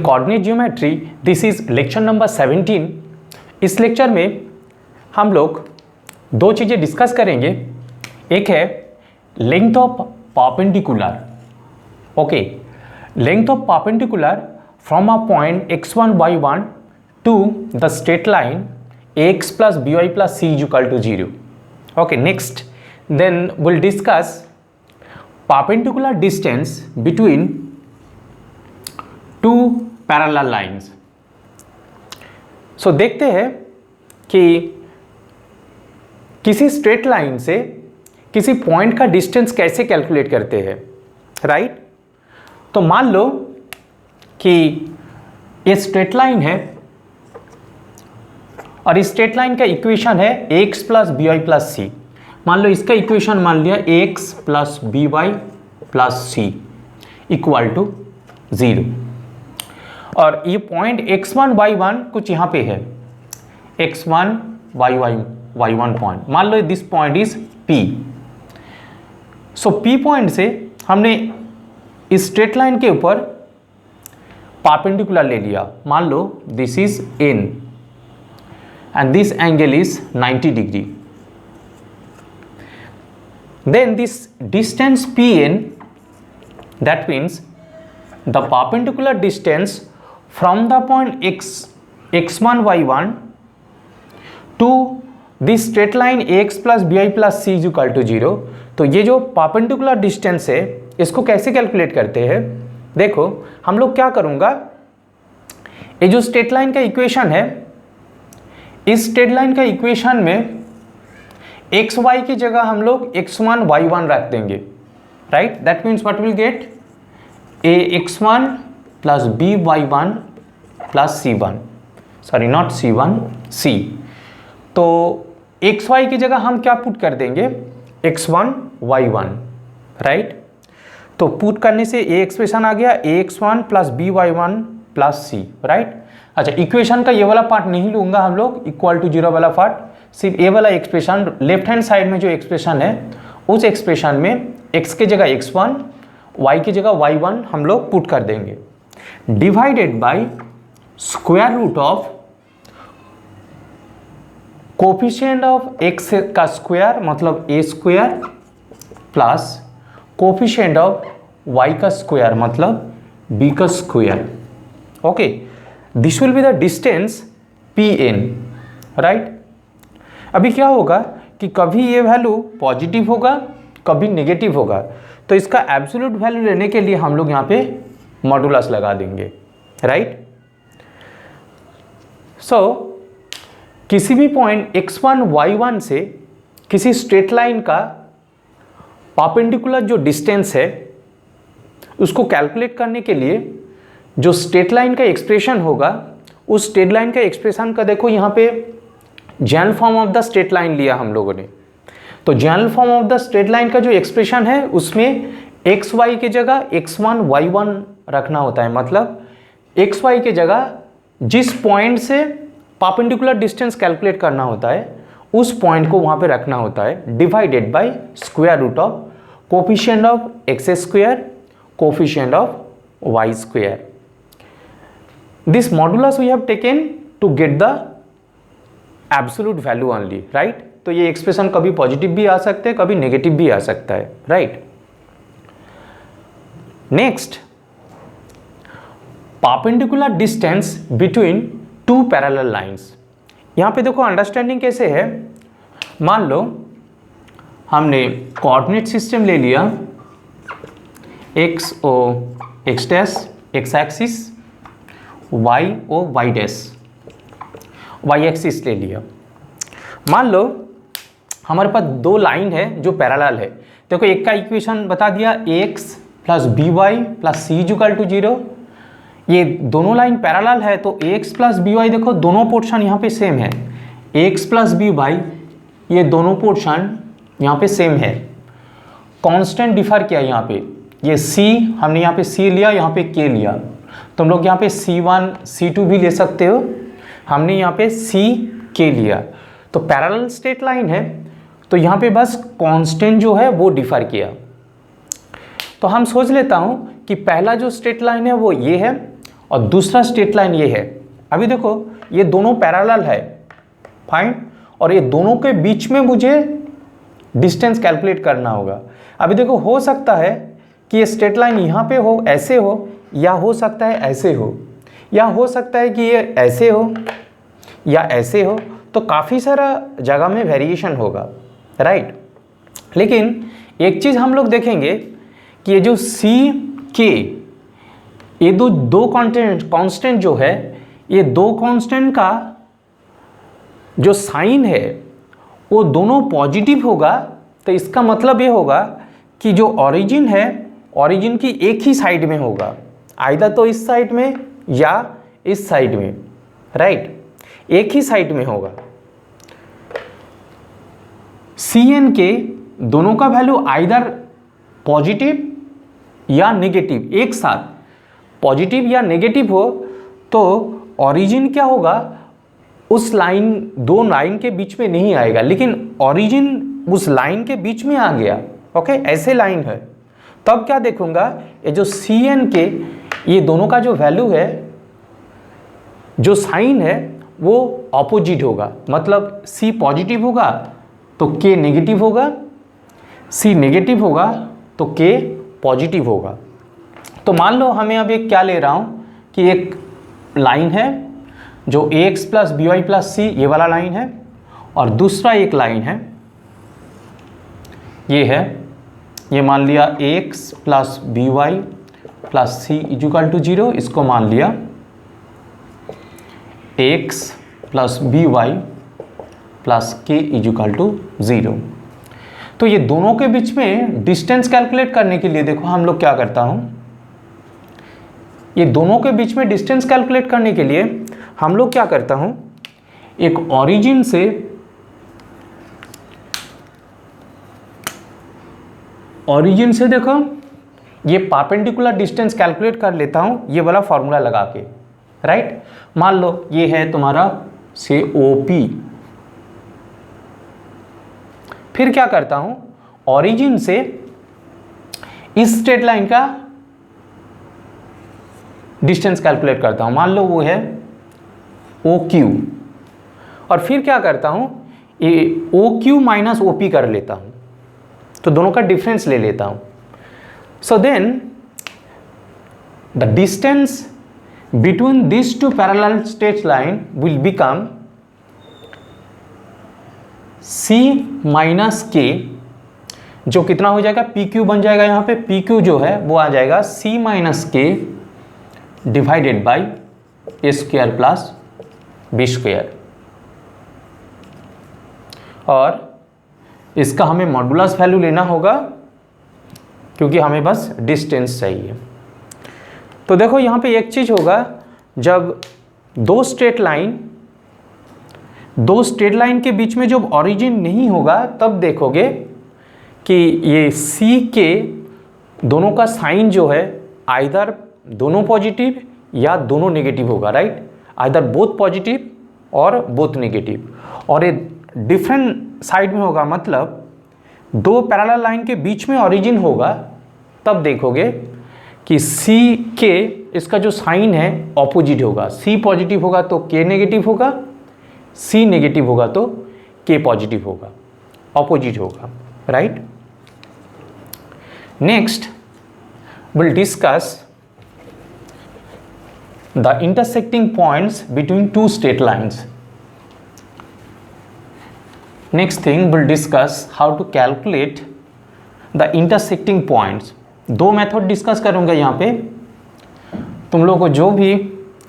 Coordinate geometry, this is lecture number 17। इस lecture में हम लोग दो चीज़ें डिस्कस करेंगे। एक है length of perpendicular, okay, length of perpendicular from a point x1 y1 to the straight line ax plus by plus c is equal to 0. Okay, next then we'll discuss perpendicular distance between two parallel lines. So देखते हैं कि किसी straight line से किसी point का distance कैसे calculate करते हैं, राइट? तो मान लो कि ये स्ट्रेट लाइन है और इस स्ट्रेट लाइन का इक्वेशन है ax plus B Y plus C. मान लो इसका इक्वेशन मान लिया ax plus B Y plus C equal to 0 और ये पॉइंट x1 y1 कुछ यहाँ पे है, x1 y1 पॉइंट। मान लो this point is P। So P point से हमने इस स्ट्रेट लाइन के ऊपर परपेंडिकुलर ले लिया। मान लो this is n and this angle is 90 degree. Then this distance Pn, that means the perpendicular distance from the point x1 y1 to this straight line ax plus by plus c is equal to 0. तो ये जो perpendicular distance है इसको कैसे calculate करते हैं? देखो हम लोग क्या करूँगा, ये जो स्ट्रेट लाइन का इक्वेशन है, इस स्ट्रेट लाइन का इक्वेशन में एक्स वाई की जगह हम लोग x1 y1 रख देंगे, right? That means what will get ax1 plus by1 plus c1, sorry not c1 c। तो xy की जगह हम क्या पुट कर देंगे, x1 y1, राइट? तो पुट करने से ये एक्सप्रेशन आ गया ax1 plus by1 plus c, right? अच्छा, इक्वेशन का ये वाला पार्ट नहीं लूंगा हम लोग, इक्वल टू 0 वाला पार्ट, सिर्फ ये वाला एक्सप्रेशन लेफ्ट हैंड साइड में जो एक्सप्रेशन है उस एक्सप्रेशन में x की जगह x1, y की जगह y1 हम लोग पुट कर देंगे, divided by square root of coefficient of x का स्क्वायर मतलब a square plus coefficient of y का स्क्वायर मतलब b का square. Okay, this will be the distance Pn, right? अभी क्या होगा कि कभी ये वैल्यू पॉजिटिव होगा, कभी नेगेटिव होगा, तो इसका एब्सोल्यूट वैल्यू लेने के लिए हम लोग यहाँ पे मॉडुलस लगा देंगे, राइट? सो किसी भी पॉइंट x1 y1 से किसी स्ट्रेट लाइन का परपेंडिकुलर जो डिस्टेंस है उसको कैलकुलेट करने के लिए जो स्ट्रेट लाइन का एक्सप्रेशन होगा, उस स्ट्रेट लाइन का एक्सप्रेशन का देखो यहाँ पे general form of the straight line लिया हम लोगों ने। तो general form of the straight line का जो एक्सप्रेशन है उसमें एक्स वाई की जगह x1 y1 रखना होता है, मतलब एक्स वाई की जगह जिस पॉइंट से परपेंडिकुलर डिस्टेंस कैलकुलेट करना होता है उस पॉइंट को वहाँ पे रखना होता है, divided by square root of coefficient of x square coefficient of y square. This modulus we have taken to get the absolute value only, right? तो ये एक्सप्रेशन कभी पॉजिटिव भी आ सकते हैं, कभी नेगेटिव भी आ सकता है, right? Next, perpendicular distance between two parallel lines. यहाँ पे देखो अंडरस्टैंडिंग कैसे है। मान लो हमने कोऑर्डिनेट सिस्टम ले लिया, x o x dash x axis, y o y dash y axis ले लिया। मान लो हमारे पास दो लाइन है जो पैरेलल है। देखो एक का इक्वेशन बता दिया ax plus B Y plus C equal to 0। ये दोनों लाइन पैरेलल है तो ax प्लस बी वाई देखो दोनों पोर्शन यहाँ पे सेम है, ax प्लस बी वाई ये दोनों पोर्शन यहाँ पे सेम है। कांस्टेंट डिफर किया यहाँ पे, ये c हमने यहाँ पे c लिया, यहाँ पे k लिया, तुम लोग यहाँ पे C1 C2 भी ले सकते हो, हमने यहाँ पे C K लिया। तो पैरेलल स्ट्रेट लाइन है तो यहाँ पे बस कांस्टेंट जो है वो डिफर किया। तो हम सोच लेता हूँ कि पहला जो स्ट्रेट लाइन है वो ये है और दूसरा स्ट्रेट लाइन ये है। अभी देखो ये दोनों पैरेलल है, फाइन, और ये दोनों के बीच में मुझे डिस्टेंस कैलकुलेट करना होगा। अभी देखो हो सकता है कि ये स्ट्रेट लाइन यहाँ पे हो, ऐसे हो, या हो सकता है ऐसे हो, या हो सकता है कि ये ऐसे हो या ऐसे हो, तो काफ़ी सारा जगह में वेरिएशन होगा, राइट। लेकिन एक चीज़ हम लोग देखेंगे कि ये जो सी के, ये दो कांस्टेंट जो है, ये दो कांस्टेंट का जो साइन है वो दोनों पॉजिटिव होगा। तो इसका मतलब ये होगा कि जो ओरिजिन है, ओरिजिन की एक ही साइड में होगा, आइदर तो इस साइड में या इस साइड में, राइट, एक ही साइड में होगा। सी एन के दोनों का वैल्यू आइदर पॉजिटिव या नेगेटिव, एक साथ पॉजिटिव या नेगेटिव हो, तो ओरिजिन क्या होगा, उस लाइन, दो लाइन के बीच में नहीं आएगा, लेकिन ओरिजिन उस लाइन के बीच में आ गया, ओके, ऐसे लाइन है। तब क्या देखूंगा, ये जो सी एन के, ये दोनों का जो वैल्यू है, जो साइन है, वो ऑपोजिट होगा। मतलब सी पॉजिटिव होगा तो के नेगेटिव होगा, सी नेगेटिव होगा तो के पॉजिटिव होगा। तो मान लो हमें अब एक क्या ले रहा हूँ कि एक लाइन है जो ax plus B Y plus C, ये वाला लाइन है, और दूसरा एक लाइन है, ये है, ये मान लिया ax plus B Y plus C equal to 0, इसको मान लिया x plus B Y plus k equal to 0। तो ये दोनों के बीच में डिस्टेंस कैलकुलेट करने के लिए देखो हम लोग क्या करता हूँ, ये दोनों के बीच में डिस्टेंस कैलकुलेट करने के लिए हम लोग क्या करता हूँ, एक ओरिजिन से देखो ये परपेंडिकुलर डिस्टेंस कैलकुलेट कर लेता हूँ, ये वाला फॉर्मूला लगा के, राइट। मान लो ये है तुम्हारा से OP, फिर क्या करता हूँ, ओरिजिन से इस स्ट्रेट लाइन का डिस्टेंस कैलकुलेट करता हूँ, मान लो वो है OQ, और फिर क्या करता हूँ, ये OQ माइनस OP कर लेता हूँ, तो दोनों का डिफरेंस ले लेता हूँ। So then the distance between this two parallel straight line will become C minus k, जो कितना हो जाएगा, PQ बन जाएगा, यहाँ पे PQ जो है वो आ जाएगा C minus k divided by a square plus b square, और इसका हमें मॉडुलस वैल्यू लेना होगा क्योंकि हमें बस डिस्टेंस चाहिए। तो देखो यहाँ पे एक चीज़ होगा, जब दो स्ट्रेट लाइन के बीच में जब ओरिजिन नहीं होगा, तब देखोगे कि ये सी के दोनों का साइन जो है आइदर दोनों पॉजिटिव या दोनों नेगेटिव होगा, राइट, आइदर बोथ पॉजिटिव और बोथ नेगेटिव, और ये डिफरेंट साइड में होगा, मतलब दो पैरेलल लाइन के बीच में ओरिजिन होगा, तब देखोगे कि सी के इसका जो साइन है ऑपोजिट होगा, सी पॉजिटिव होगा तो के नेगेटिव होगा, सी नेगेटिव होगा तो के पॉजिटिव होगा, ऑपोजिट होगा, right. Next will discuss the intersecting points between two straight lines. Next thing we'll discuss how to calculate the intersecting points. दो मेथड डिस्कस करूंगा यहाँ पे, तुम लोगों को जो भी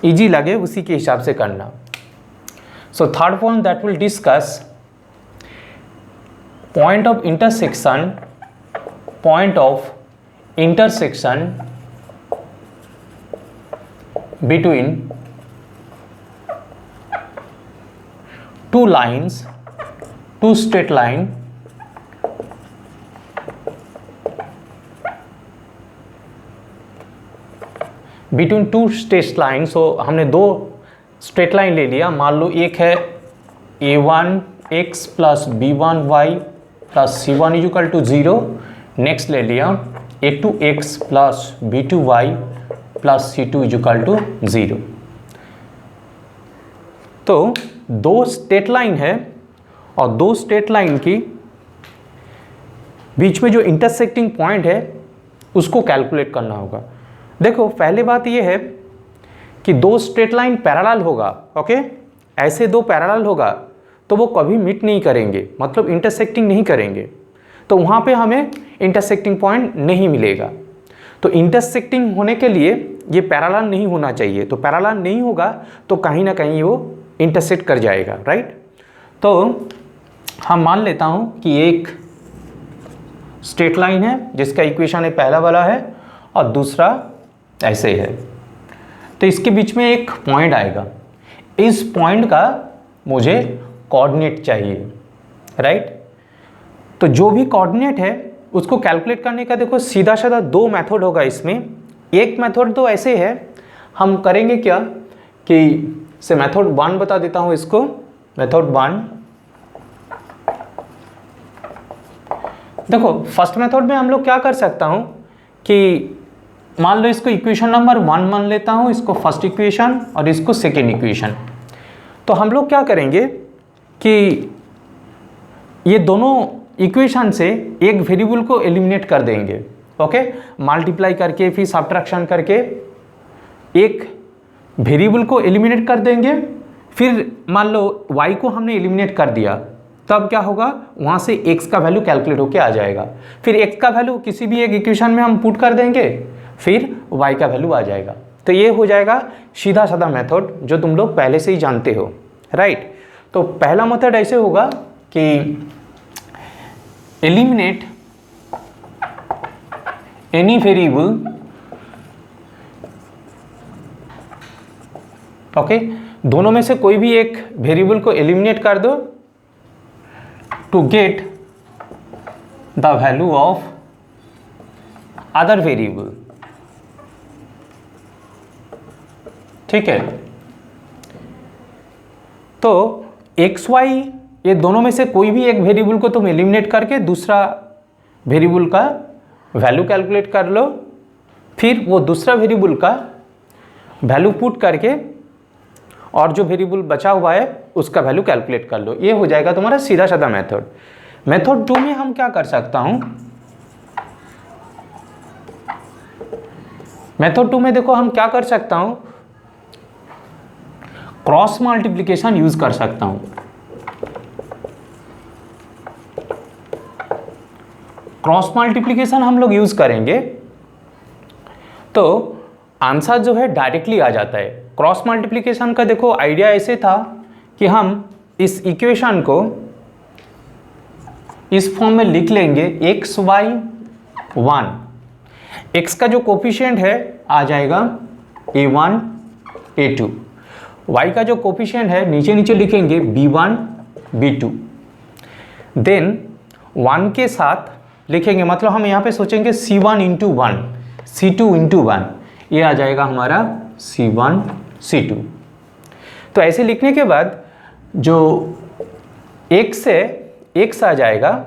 इजी लगे उसी के हिसाब से करना। So third point that will discuss point of intersection between two lines, two straight line between two straight line। सो हमने दो स्ट्रेट लाइन ले लिया, मान लो एक है a1x plus b1y plus c1 equal to 0, next ले लिया a2x plus b2y plus C2 is equal to 0। तो दो स्ट्रेट लाइन है और दो स्ट्रेट लाइन की बीच में जो इंटरसेक्टिंग पॉइंट है उसको कैलकुलेट करना होगा। देखो पहली बात ये है कि दो स्ट्रेट लाइन पैरेलल होगा, ओके, ऐसे दो पैरेलल होगा तो वो कभी मीट नहीं करेंगे, मतलब इंटरसेक्टिंग नहीं करेंगे, तो वहाँ पे हमें इंटरसेक्टिंग पॉइंट नहीं मिलेगा। तो इंटरसेक्टिंग होने के लिए ये पैरेलल नहीं होना चाहिए, तो पैरेलल नहीं होगा तो कहीं ना कहीं वो इंटरसेक्ट कर जाएगा, राइट। तो हम मान लेता हूँ कि एक स्ट्रेट लाइन है जिसका इक्वेशन है पहला वाला है और दूसरा ऐसे है। तो इसके बीच में एक पॉइंट आएगा, इस पॉइंट का मुझे कोऑर्डिनेट चाहिए, राइट। तो जो भी कोऑर्डिनेट है उसको कैलकुलेट करने का देखो सीधा साधा दो मेथड होगा इसमें। एक मेथड तो ऐसे है, हम करेंगे क्या कि से मेथड 1 बता देता हूँ इसको। मेथड 1 देखो, फर्स्ट मेथड में हम लोग क्या कर सकता हूँ कि मान लो इसको इक्वेशन नंबर 1 मान लेता हूँ, इसको फर्स्ट इक्वेशन और इसको सेकेंड इक्वेशन। तो हम लोग क्या करेंगे कि ये दोनों इक्वेशन से एक वेरिएबल को एलिमिनेट कर देंगे, ओके, मल्टीप्लाई करके फिर सब्ट्रैक्शन करके एक वेरिएबल को एलिमिनेट कर देंगे। फिर मान लो y को हमने एलिमिनेट कर दिया, तब क्या होगा, वहाँ से x का वैल्यू कैलकुलेट होके आ जाएगा। फिर x का वैल्यू किसी भी एक इक्वेशन में हम पुट कर देंगे, फिर y का वैल्यू आ जाएगा। तो ये हो जाएगा सीधा साधा मेथड जो तुम लोग पहले से ही जानते हो, राइट। तो पहला मेथड ऐसे होगा कि एलिमिनेट एनी वेरिएबल, ओके, दोनों में से कोई भी एक वेरिएबल को एलिमिनेट कर दो to get the value of other variable, ठीक है। तो एक्स वाई ये दोनों में से कोई भी एक वेरिएबल को तुम एलिमिनेट करके दूसरा वेरिएबल का वैल्यू कैलकुलेट कर लो, फिर वो दूसरा वेरिएबल का वैल्यू पुट करके और जो वेरिएबल बचा हुआ है उसका वैल्यू कैलकुलेट कर लो। ये हो जाएगा तुम्हारा सीधा साधा मेथड। मेथड 2 में हम क्या कर सकता हूं, मेथड 2 में देखो हम क्या कर सकता हूं, क्रॉस मल्टीप्लिकेशन यूज कर सकता हूं। क्रॉस मल्टीप्लिकेशन हम लोग यूज करेंगे तो आंसर जो है डायरेक्टली आ जाता है। क्रॉस मल्टीप्लिकेशन का देखो आइडिया ऐसे था कि हम इस इक्वेशन को इस फॉर्म में लिख लेंगे, एक्स वाई 1, एक्स का जो कोफिशिएंट है आ जाएगा a1 a2, y का जो कोफिशिएंट है नीचे नीचे लिखेंगे b1 b2, देन 1 के साथ लिखेंगे, मतलब हम यहाँ पे सोचेंगे c1 इंटू 1 c2 इंटू 1, ये आ जाएगा हमारा c1 c2। तो ऐसे लिखने के बाद जो x से x आ जाएगा,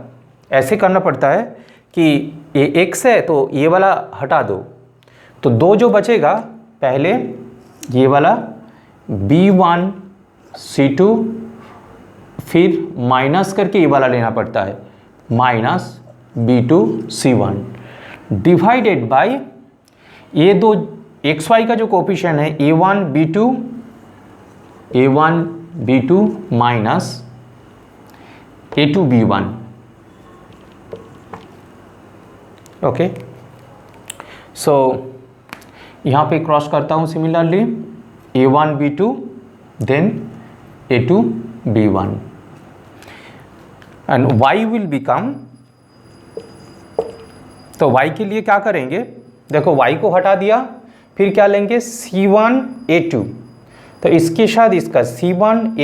ऐसे करना पड़ता है कि ये x है तो ये वाला हटा दो, तो दो जो बचेगा पहले ये वाला b1 c2, फिर माइनस करके ये वाला लेना पड़ता है minus b2 c1 divided by ये दो एक्स वाई का जो कोफिशिएंट है a1 b2 minus a2 b1, okay. सो यहाँ पे क्रॉस करता हूँ similarly a1 b2 then a2 b1 and y will become, तो y के लिए क्या करेंगे, देखो y को हटा दिया, फिर क्या लेंगे c1 a2, तो इसके साथ इसका c1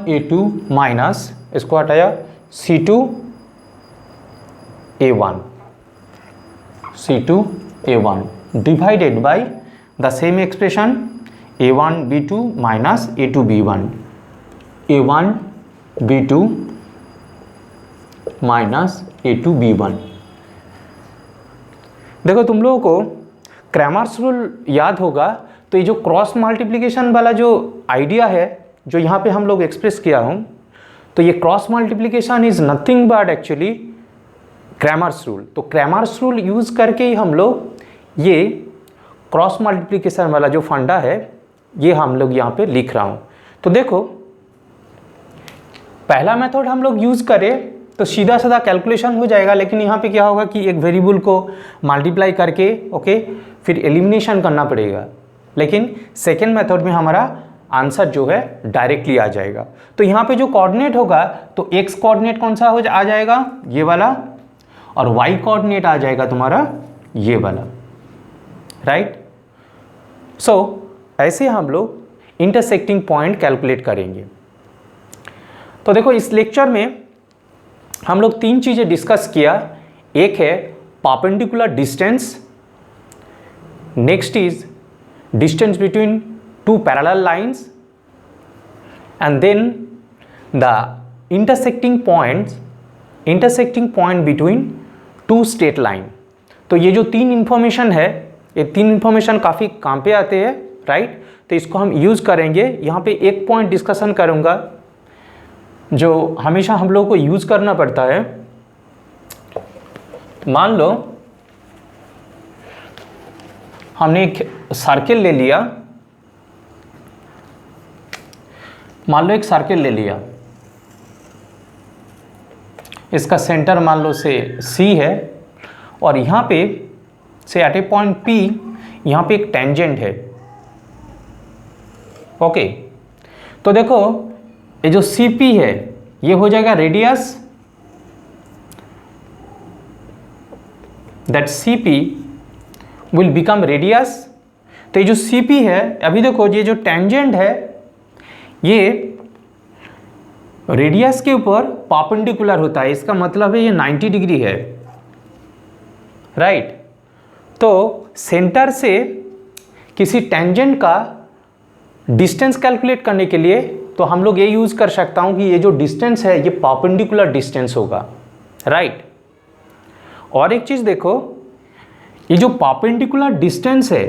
a2 माइनस इसको हटाया c2 a1 divided by the same expression a1 b2 minus a2 b1, a1 b2 minus a2 b1। देखो तुम लोगों को क्रैमर्स रूल याद होगा, तो ये जो क्रॉस मल्टीप्लिकेशन वाला जो आइडिया है जो यहाँ पे हम लोग एक्सप्रेस किया हूँ, तो ये cross multiplication is nothing but actually Cramer's rule. तो क्रैमर्स रूल यूज़ करके ही हम लोग ये क्रॉस मल्टीप्लिकेशन वाला जो फंडा है ये हम लोग यहाँ पे लिख रहा हूँ। तो देखो पहला मेथड हम लोग यूज़ करें तो सीधा साधा कैलकुलेशन हो जाएगा, लेकिन यहाँ पे क्या होगा कि एक वेरिएबल को मल्टीप्लाई करके ओके फिर एलिमिनेशन करना पड़ेगा। लेकिन सेकेंड मेथड में हमारा आंसर जो है डायरेक्टली आ जाएगा। तो यहाँ पे जो कोऑर्डिनेट होगा तो एक्स कोऑर्डिनेट कौन सा आ जाएगा, ये वाला, और वाई कोऑर्डिनेट आ जाएगा तुम्हारा ये वाला, राइट। सो ऐसे हम लोग इंटरसेक्टिंग पॉइंट कैलकुलेट करेंगे। तो देखो इस लेक्चर में हम लोग तीन चीज़ें डिस्कस किया। एक है perpendicular distance, next is distance between two parallel lines, and then the intersecting point between two straight line. तो ये जो तीन इन्फॉर्मेशन है, ये तीन इन्फॉर्मेशन काफ़ी काम पे आते हैं, राइट। तो इसको हम यूज़ करेंगे। यहाँ पे एक पॉइंट डिस्कशन करूँगा जो हमेशा हम लोगों को यूज़ करना पड़ता है। मान लो हमने एक सर्किल ले लिया, मान लो एक सर्किल ले लिया, इसका सेंटर मान लो से C है, और यहाँ पे से एट ए पॉइंट P यहाँ पे एक टेंजेंट है, ओके। तो देखो ये जो CP है ये हो जाएगा radius, that CP will become radius. तो ये जो CP है, अभी देखो ये जो टेंजेंट है ये रेडियस के ऊपर परपेंडिकुलर होता है, इसका मतलब है ये 90 डिग्री है, राइट। तो सेंटर से किसी टेंजेंट का डिस्टेंस कैलकुलेट करने के लिए तो हम लोग ये यूज़ कर सकता हूँ कि ये जो डिस्टेंस है ये परपेंडिकुलर डिस्टेंस होगा, राइट। और एक चीज़ देखो, ये जो परपेंडिकुलर डिस्टेंस है,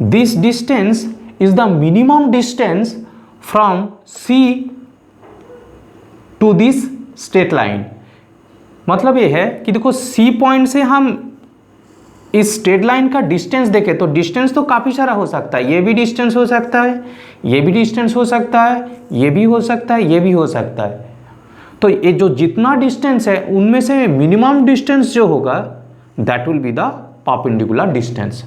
this distance is the minimum distance from C to this straight line. मतलब ये है कि देखो C पॉइंट से हम इस स्ट्रेट लाइन का डिस्टेंस देखें तो डिस्टेंस तो काफ़ी सारा हो सकता है, ये भी डिस्टेंस हो सकता है, ये भी डिस्टेंस हो सकता है, ये भी हो सकता है, ये भी हो सकता है। तो ये जो जितना डिस्टेंस है उनमें से मिनिमम डिस्टेंस जो होगा that will be the perpendicular distance.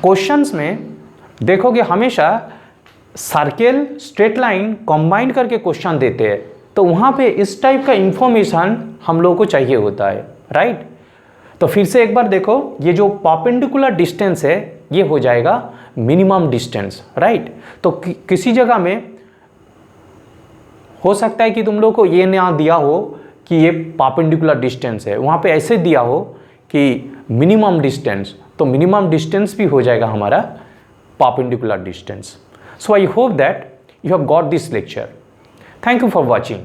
Questions में देखोगे हमेशा सर्किल स्ट्रेट लाइन कंबाइन करके क्वेश्चन देते हैं, तो वहाँ पे इस टाइप का इंफॉर्मेशन हम लोगों को चाहिए होता है, राइट। तो फिर से एक बार देखो, ये जो परपेंडिकुलर डिस्टेंस है ये हो जाएगा मिनिमम डिस्टेंस, राइट। तो किसी जगह में हो सकता है कि तुम लोग को ये ना दिया हो कि ये परपेंडिकुलर डिस्टेंस है, वहाँ पे ऐसे दिया हो कि मिनिमम डिस्टेंस, तो मिनिमम डिस्टेंस भी हो जाएगा हमारा perpendicular distance. So I hope that you have got this lecture. Thank you for watching.